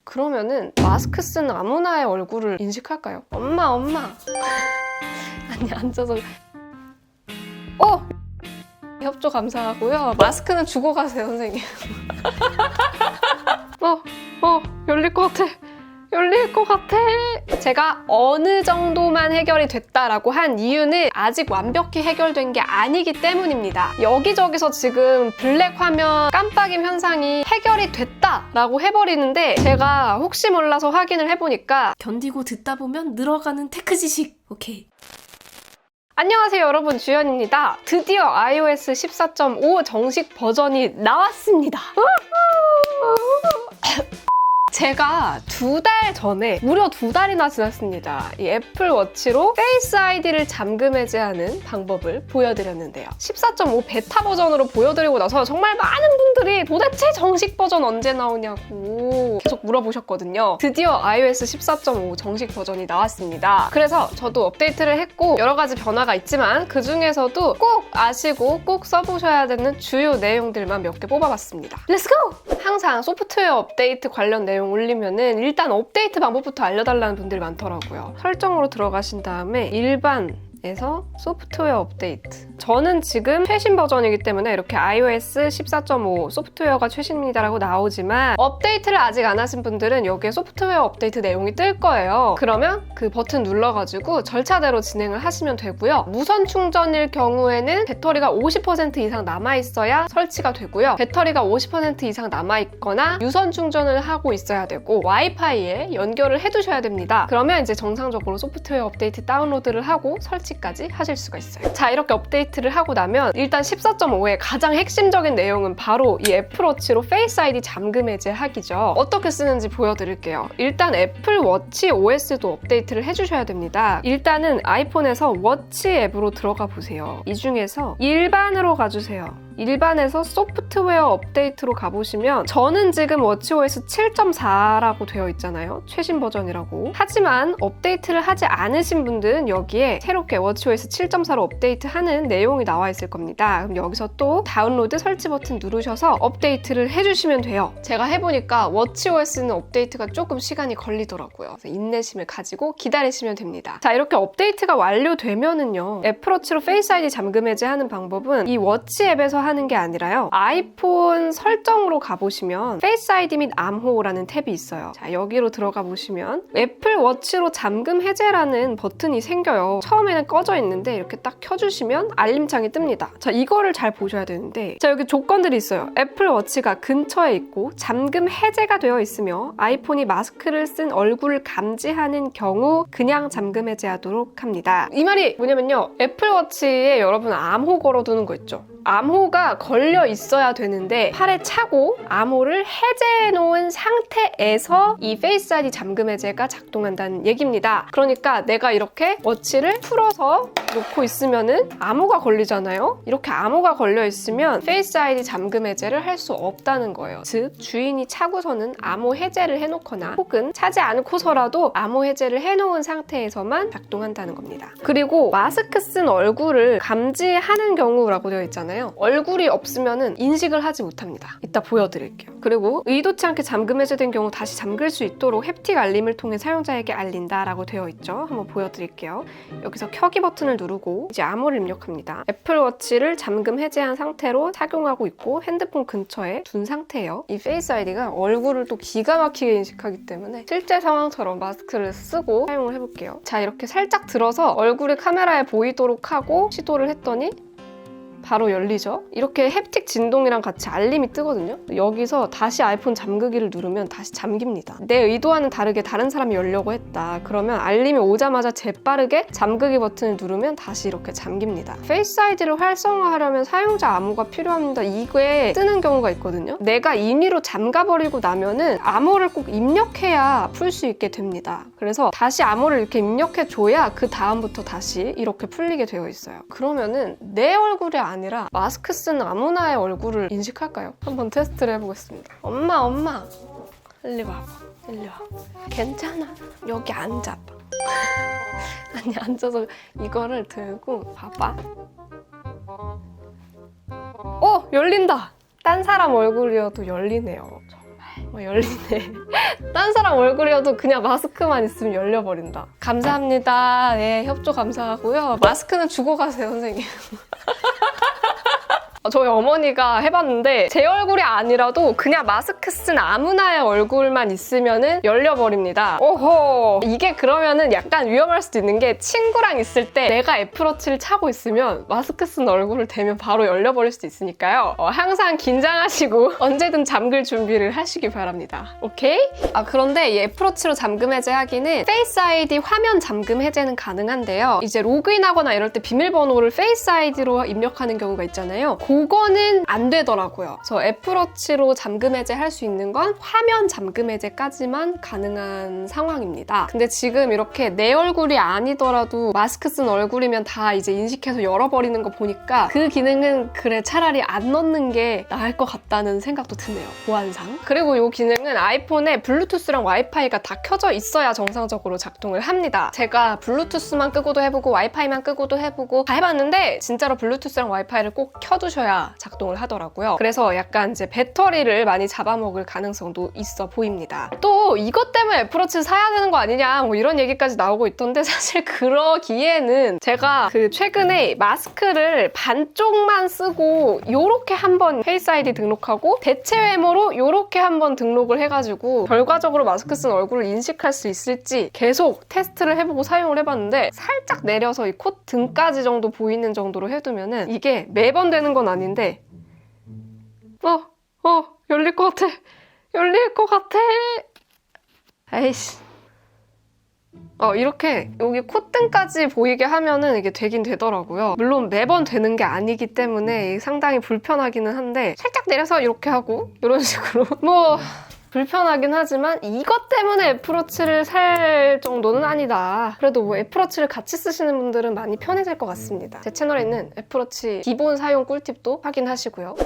그러면은 마스크 쓴 아무나의 얼굴을 인식할까요? 엄마 아니 앉아서 협조 감사하고요. 마스크는 주고 가세요, 선생님. 열릴 것 같아. 열릴 것 같아. 제가 어느 정도만 해결이 됐다라고 한 이유는 아직 완벽히 해결된 게 아니기 때문입니다. 여기저기서 지금 블랙 화면 깜빡임 현상이 해결이 됐다라고 해버리는데 제가 혹시 몰라서 확인을 해보니까 견디고 듣다 보면 늘어가는 테크 지식. 오케이. 안녕하세요 여러분, 주연입니다. 드디어 iOS 14.5 정식 버전이 나왔습니다. 제가 2달 전에, 무려 2달이나 지났습니다. 이 애플워치로 페이스 아이디를 잠금 해제하는 방법을 보여드렸는데요. 14.5 베타 버전으로 보여드리고 나서 정말 많은 분들이 도대체 정식 버전 언제 나오냐고 계속 물어보셨거든요. 드디어 iOS 14.5 정식 버전이 나왔습니다. 그래서 저도 업데이트를 했고 여러 가지 변화가 있지만 그 중에서도 꼭 아시고 꼭 써보셔야 되는 주요 내용들만 몇 개 뽑아봤습니다. 렛츠고! 항상 소프트웨어 업데이트 관련 내용 올리면은 일단 업데이트 방법부터 알려달라는 분들이 많더라고요. 설정으로 들어가신 다음에 일반에서 소프트웨어 업데이트. 저는 지금 최신 버전이기 때문에 이렇게 iOS 14.5 소프트웨어가 최신입니다라고 나오지만 업데이트를 아직 안 하신 분들은 여기에 소프트웨어 업데이트 내용이 뜰 거예요. 그러면 그 버튼 눌러가지고 절차대로 진행을 하시면 되고요. 무선 충전일 경우에는 배터리가 50% 이상 남아있어야 설치가 되고요. 배터리가 50% 이상 남아있거나 유선 충전을 하고 있어야 되고 와이파이에 연결을 해두셔야 됩니다. 그러면 이제 정상적으로 소프트웨어 업데이트 다운로드를 하고 설치까지 하실 수가 있어요. 자, 이렇게 업데이트를 하고 나면 일단 14.5의 가장 핵심적인 내용은 바로 이 애플워치로 페이스 아이디 잠금 해제하기죠. 어떻게 쓰는지 보여드릴게요. 일단 애플워치 OS도 업데이트를 해주셔야 됩니다. 일단은 아이폰에서 워치 앱으로 들어가 보세요. 이 중에서 일반으로 가주세요. 일반에서 소프트웨어 업데이트로 가보시면 저는 지금 워치OS 7.4라고 되어 있잖아요. 최신 버전이라고. 하지만 업데이트를 하지 않으신 분들은 여기에 새롭게 워치OS 7.4로 업데이트하는 내용이 나와 있을 겁니다. 그럼 여기서 또 다운로드 설치 버튼 누르셔서 업데이트를 해주시면 돼요. 제가 해보니까 워치OS는 업데이트가 조금 시간이 걸리더라고요. 그래서 인내심을 가지고 기다리시면 됩니다. 자, 이렇게 업데이트가 완료되면은요. 애플워치로 페이스 아이디 잠금 해제하는 방법은 이 워치 앱에서 하는 게 아니라요. 아이폰 설정으로 가보시면 페이스 아이디 및 암호라는 탭이 있어요. 자, 여기로 들어가 보시면 애플워치로 잠금 해제라는 버튼이 생겨요. 처음에는 꺼져 있는데 이렇게 딱 켜주시면 알림창이 뜹니다. 자, 이거를 잘 보셔야 되는데 자, 여기 조건들이 있어요. 애플워치가 근처에 있고 잠금 해제가 되어 있으며 아이폰이 마스크를 쓴 얼굴을 감지하는 경우 그냥 잠금 해제하도록 합니다. 이 말이 뭐냐면요. 애플워치에 여러분 암호 걸어두는 거 있죠. 암호가 걸려 있어야 되는데 팔에 차고 암호를 해제해 놓은 상태에서 이 페이스 아이디 잠금 해제가 작동한다는 얘기입니다. 그러니까 내가 이렇게 워치를 풀어서 놓고 있으면은 암호가 걸리잖아요. 이렇게 암호가 걸려 있으면 페이스 아이디 잠금 해제를 할 수 없다는 거예요. 즉 주인이 차고서는 암호 해제를 해놓거나 혹은 차지 않고서라도 암호 해제를 해놓은 상태에서만 작동한다는 겁니다. 그리고 마스크 쓴 얼굴을 감지하는 경우라고 되어 있잖아요. 얼굴이 없으면은 인식을 하지 못합니다. 이따 보여드릴게요. 그리고 의도치 않게 잠금 해제된 경우 다시 잠글 수 있도록 햅틱 알림을 통해 사용자에게 알린다라고 되어 있죠. 한번 보여드릴게요. 여기서 켜기 버튼을 누르고 이제 암호를 입력합니다. 애플워치를 잠금 해제한 상태로 착용하고 있고 핸드폰 근처에 둔 상태예요. 이 페이스 아이디가 얼굴을 또 기가 막히게 인식하기 때문에 실제 상황처럼 마스크를 쓰고 사용을 해볼게요. 자, 이렇게 살짝 들어서 얼굴이 카메라에 보이도록 하고 시도를 했더니 바로 열리죠? 이렇게 햅틱 진동이랑 같이 알림이 뜨거든요? 여기서 다시 아이폰 잠그기를 누르면 다시 잠깁니다. 내 의도와는 다르게 다른 사람이 열려고 했다. 그러면 알림이 오자마자 재빠르게 잠그기 버튼을 누르면 다시 이렇게 잠깁니다. 페이스 아이디를 활성화하려면 사용자 암호가 필요합니다. 이게 뜨는 경우가 있거든요? 내가 임의로 잠가버리고 나면은 암호를 꼭 입력해야 풀 수 있게 됩니다. 그래서 다시 암호를 이렇게 입력해줘야 그 다음부터 다시 이렇게 풀리게 되어 있어요. 그러면은 내 얼굴이 아니라 마스크 쓴 아무나의 얼굴을 인식할까요? 한번 테스트를 해보겠습니다. 엄마 일리 와봐. 일리 와. 괜찮아. 여기 앉아봐. 아니, 앉아서 이거를 들고 봐봐. 열린다. 딴 사람 얼굴이어도 열리네요. 정말 열리네. 딴 사람 얼굴이어도 그냥 마스크만 있으면 열려버린다. 감사합니다. 네, 협조 감사하고요. 마스크는 주고 가세요, 선생님. 저희 어머니가 해봤는데 제 얼굴이 아니라도 그냥 마스크 쓴 아무나의 얼굴만 있으면은 열려버립니다. 오호! 이게 그러면은 약간 위험할 수도 있는 게 친구랑 있을 때 내가 애플워치를 차고 있으면 마스크 쓴 얼굴을 대면 바로 열려버릴 수도 있으니까요. 항상 긴장하시고 언제든 잠글 준비를 하시기 바랍니다. 오케이? 그런데 이 애플워치로 잠금 해제하기는 페이스 아이디 화면 잠금 해제는 가능한데요. 이제 로그인하거나 이럴 때 비밀번호를 페이스 아이디로 입력하는 경우가 있잖아요. 그거는 안 되더라고요. 그래서 애플워치로 잠금 해제할 수 있는 건 화면 잠금 해제까지만 가능한 상황입니다. 근데 지금 이렇게 내 얼굴이 아니더라도 마스크 쓴 얼굴이면 다 이제 인식해서 열어버리는 거 보니까 그 기능은 그래 차라리 안 넣는 게 나을 것 같다는 생각도 드네요. 보안상. 그리고 이 기능은 아이폰에 블루투스랑 와이파이가 다 켜져 있어야 정상적으로 작동을 합니다. 제가 블루투스만 끄고도 해보고 와이파이만 끄고도 해보고 다 해봤는데 진짜로 블루투스랑 와이파이를 꼭 켜두셔야 작동을 하더라고요. 그래서 약간 이제 배터리를 많이 잡아먹을 가능성도 있어 보입니다. 또 이것 때문에 애플워치를 사야 되는 거 아니냐 뭐 이런 얘기까지 나오고 있던데 사실 그러기에는 제가 최근에 마스크를 반쪽만 쓰고 요렇게 한번 페이스 아이디 등록하고 대체 외모로 요렇게 한번 등록을 해가지고 결과적으로 마스크 쓴 얼굴을 인식할 수 있을지 계속 테스트를 해보고 사용을 해봤는데 살짝 내려서 이 콧 등까지 정도 보이는 정도로 해두면은 이게 매번 되는 건 아닌데 열릴 것 같아. 열릴 것 같아. 아이씨. 이렇게 여기 콧등까지 보이게 하면은 이게 되긴 되더라고요. 물론 매번 되는 게 아니기 때문에 상당히 불편하기는 한데 살짝 내려서 이렇게 하고 이런 식으로 불편하긴 하지만 이것 때문에 애플워치를 살 정도는 아니다. 그래도 뭐 애플워치를 같이 쓰시는 분들은 많이 편해질 것 같습니다. 제 채널에 있는 애플워치 기본 사용 꿀팁도 확인하시고요.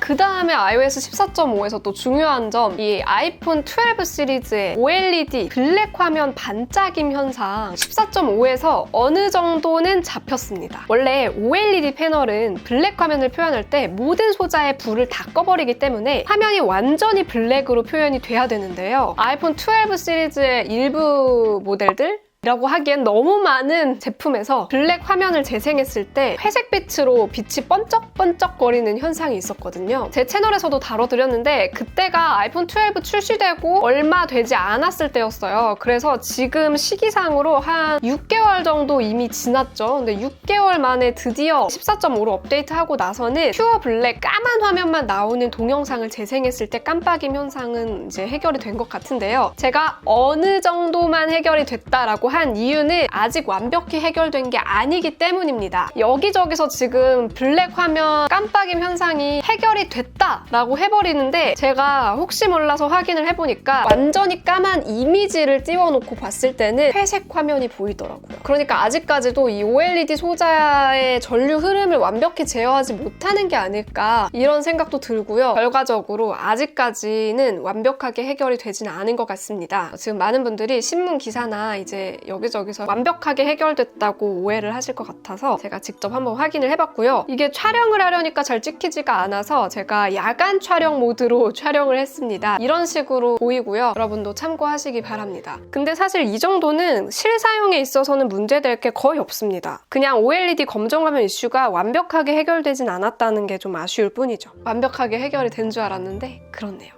그 다음에 iOS 14.5에서 또 중요한 점, 이 아이폰 12 시리즈의 OLED 블랙 화면 반짝임 현상 14.5에서 어느 정도는 잡혔습니다. 원래 OLED 패널은 블랙 화면을 표현할 때 모든 소자의 불을 다 꺼버리기 때문에 화면이 완전히 블랙으로 표현이 돼야 되는데요. 아이폰 12 시리즈의 일부 모델들 라고 하기엔 너무 많은 제품에서 블랙 화면을 재생했을 때 회색빛으로 빛이 번쩍번쩍거리는 현상이 있었거든요. 제 채널에서도 다뤄드렸는데 그때가 아이폰 12 출시되고 얼마 되지 않았을 때였어요. 그래서 지금 시기상으로 한 6개월 정도 이미 지났죠. 근데 6개월 만에 드디어 14.5로 업데이트하고 나서는 퓨어 블랙 까만 화면만 나오는 동영상을 재생했을 때 깜빡임 현상은 이제 해결이 된 것 같은데요. 제가 어느 정도만 해결이 됐다라고 한 이유는 아직 완벽히 해결된 게 아니기 때문입니다. 여기저기서 지금 블랙 화면 깜빡임 현상이 해결이 됐다라고 해버리는데 제가 혹시 몰라서 확인을 해보니까 완전히 까만 이미지를 띄워놓고 봤을 때는 회색 화면이 보이더라고요. 그러니까 아직까지도 이 OLED 소자의 전류 흐름을 완벽히 제어하지 못하는 게 아닐까 이런 생각도 들고요. 결과적으로 아직까지는 완벽하게 해결이 되진 않은 것 같습니다. 지금 많은 분들이 신문 기사나 이제 여기저기서 완벽하게 해결됐다고 오해를 하실 것 같아서 제가 직접 한번 확인을 해봤고요. 이게 촬영을 하려니까 잘 찍히지가 않아서 제가 야간 촬영 모드로 촬영을 했습니다. 이런 식으로 보이고요. 여러분도 참고하시기 바랍니다. 근데 사실 이 정도는 실사용에 있어서는 문제될 게 거의 없습니다. 그냥 OLED 검정화면 이슈가 완벽하게 해결되진 않았다는 게 좀 아쉬울 뿐이죠. 완벽하게 해결이 된 줄 알았는데 그렇네요.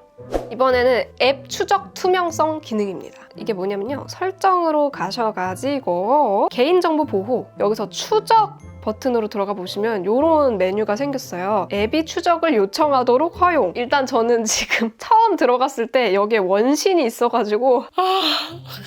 이번에는 앱 추적 투명성 기능입니다. 이게 뭐냐면요. 설정으로 가셔가지고 개인정보 보호, 여기서 추적 버튼으로 들어가 보시면 이런 메뉴가 생겼어요. 앱이 추적을 요청하도록 허용. 일단 저는 지금 처음 들어갔을 때 여기에 원신이 있어가지고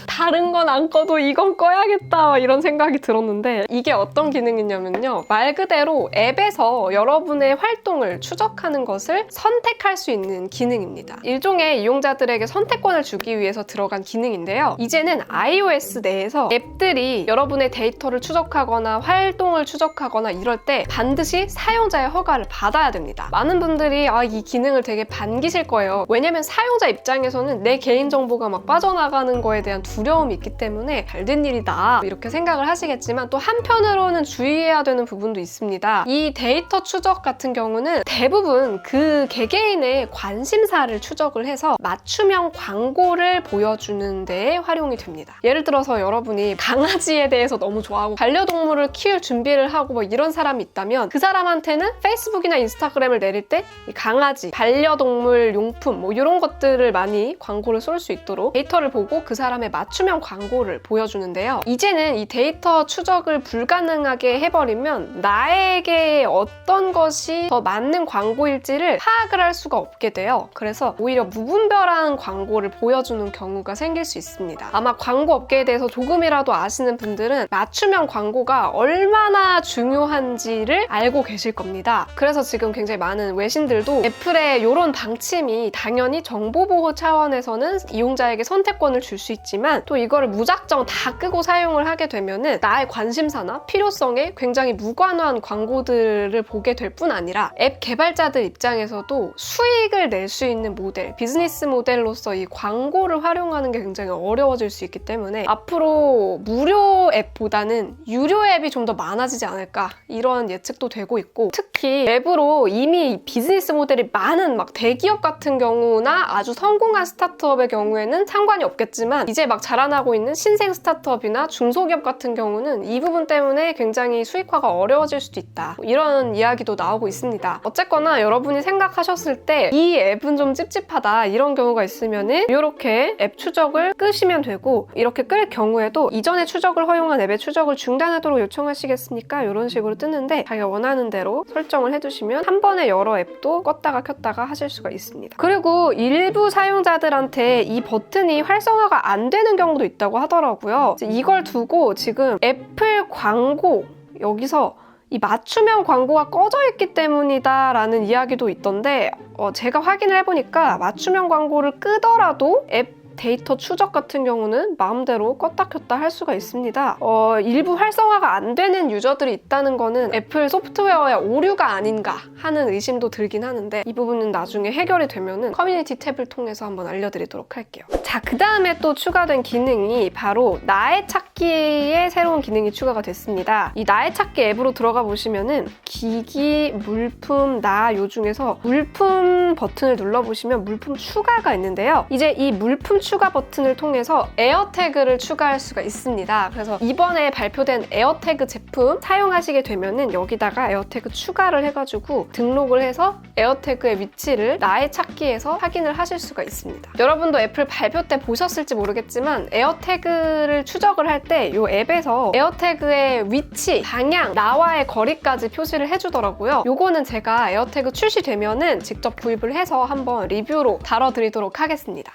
다른 건 안 꺼도 이건 꺼야겠다 이런 생각이 들었는데 이게 어떤 기능이냐면요. 말 그대로 앱에서 여러분의 활동을 추적하는 것을 선택할 수 있는 기능입니다. 일종의 이용자들에게 선택권을 주기 위해서 들어간 기능인데요. 이제는 iOS 내에서 앱들이 여러분의 데이터를 추적하거나 활동을 추적 추적하거나 이럴 때 반드시 사용자의 허가를 받아야 됩니다. 많은 분들이 이 기능을 되게 반기실 거예요. 왜냐면 사용자 입장에서는 내 개인정보가 막 빠져나가는 거에 대한 두려움이 있기 때문에 잘 된 일이다 이렇게 생각을 하시겠지만 또 한편으로는 주의해야 되는 부분도 있습니다. 이 데이터 추적 같은 경우는 대부분 그 개개인의 관심사를 추적을 해서 맞춤형 광고를 보여주는 데에 활용이 됩니다. 예를 들어서 여러분이 강아지에 대해서 너무 좋아하고 반려동물을 키울 준비를 하고 뭐 이런 사람이 있다면 그 사람한테는 페이스북이나 인스타그램을 내릴 때 이 강아지, 반려동물 용품 뭐 이런 것들을 많이 광고를 쏠 수 있도록 데이터를 보고 그 사람의 맞춤형 광고를 보여주는데요. 이제는 이 데이터 추적을 불가능하게 해버리면 나에게 어떤 것이 더 맞는 광고일지를 파악을 할 수가 없게 돼요. 그래서 오히려 무분별한 광고를 보여주는 경우가 생길 수 있습니다. 아마 광고 업계에 대해서 조금이라도 아시는 분들은 맞춤형 광고가 얼마나 중요한지를 알고 계실 겁니다. 그래서 지금 굉장히 많은 외신들도 애플의 이런 방침이 당연히 정보보호 차원에서는 이용자에게 선택권을 줄 수 있지만 또 이거를 무작정 다 끄고 사용을 하게 되면은 나의 관심사나 필요성에 굉장히 무관한 광고들을 보게 될 뿐 아니라 앱 개발자들 입장에서도 수익을 낼 수 있는 모델, 비즈니스 모델로서 이 광고를 활용하는 게 굉장히 어려워질 수 있기 때문에 앞으로 무료 앱보다는 유료 앱이 좀 더 많아지지 않을까 이런 예측도 되고 있고 특히 앱으로 이미 비즈니스 모델이 많은 막 대기업 같은 경우나 아주 성공한 스타트업의 경우에는 상관이 없겠지만 이제 막 자라나고 있는 신생 스타트업이나 중소기업 같은 경우는 이 부분 때문에 굉장히 수익화가 어려워질 수도 있다. 이런 이야기도 나오고 있습니다. 어쨌거나 여러분이 생각하셨을 때 이 앱은 좀 찝찝하다 이런 경우가 있으면은 이렇게 앱 추적을 끄시면 되고 이렇게 끌 경우에도 이전에 추적을 허용한 앱의 추적을 중단하도록 요청하시겠습니까? 이런 식으로 뜨는데 자기가 원하는 대로 설정을 해두시면 한 번에 여러 앱도 껐다가 켰다가 하실 수가 있습니다. 그리고 일부 사용자들한테 이 버튼이 활성화가 안 되는 경우도 있다고 하더라고요. 이걸 두고 지금 애플 광고 여기서 이 맞춤형 광고가 꺼져 있기 때문이다 라는 이야기도 있던데 제가 확인을 해보니까 맞춤형 광고를 끄더라도 앱 데이터 추적 같은 경우는 마음대로 껐다 켰다 할 수가 있습니다. 일부 활성화가 안 되는 유저들이 있다는 거는 애플 소프트웨어의 오류가 아닌가 하는 의심도 들긴 하는데 이 부분은 나중에 해결이 되면은 커뮤니티 탭을 통해서 한번 알려드리도록 할게요. 자, 그 다음에 또 추가된 기능이 바로 나의 찾기에 새로운 기능이 추가가 됐습니다. 이 나의 찾기 앱으로 들어가 보시면은 기기, 물품, 나 요 중에서 물품 버튼을 눌러보시면 물품 추가가 있는데요. 이제 이 물품 추가 버튼을 통해서 에어태그를 추가할 수가 있습니다. 그래서 이번에 발표된 에어태그 제품 사용하시게 되면은 여기다가 에어태그 추가를 해가지고 등록을 해서 에어태그의 위치를 나의 찾기에서 확인을 하실 수가 있습니다. 여러분도 애플 발표 때 보셨을지 모르겠지만 에어태그를 추적을 할 때 이 앱에서 에어태그의 위치, 방향, 나와의 거리까지 표시를 해주더라고요. 요거는 제가 에어태그 출시되면은 직접 구입을 해서 한번 리뷰로 다뤄드리도록 하겠습니다.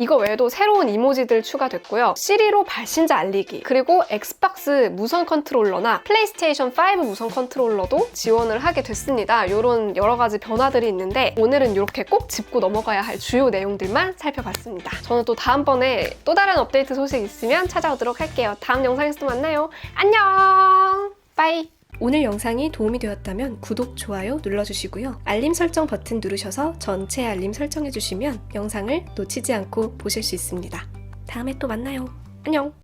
이거 외에도 새로운 이모지들 추가됐고요. 시리로 발신자 알리기, 그리고 엑스박스 무선 컨트롤러나 플레이스테이션 5 무선 컨트롤러도 지원을 하게 됐습니다. 이런 여러 가지 변화들이 있는데 오늘은 이렇게 꼭 짚고 넘어가야 할 주요 내용들만 살펴봤습니다. 저는 또 다음번에 또 다른 업데이트 소식 있으면 찾아오도록 할게요. 다음 영상에서 또 만나요. 안녕! 빠이! 오늘 영상이 도움이 되었다면 구독, 좋아요 눌러주시고요. 알림 설정 버튼 누르셔서 전체 알림 설정해주시면 영상을 놓치지 않고 보실 수 있습니다. 다음에 또 만나요. 안녕!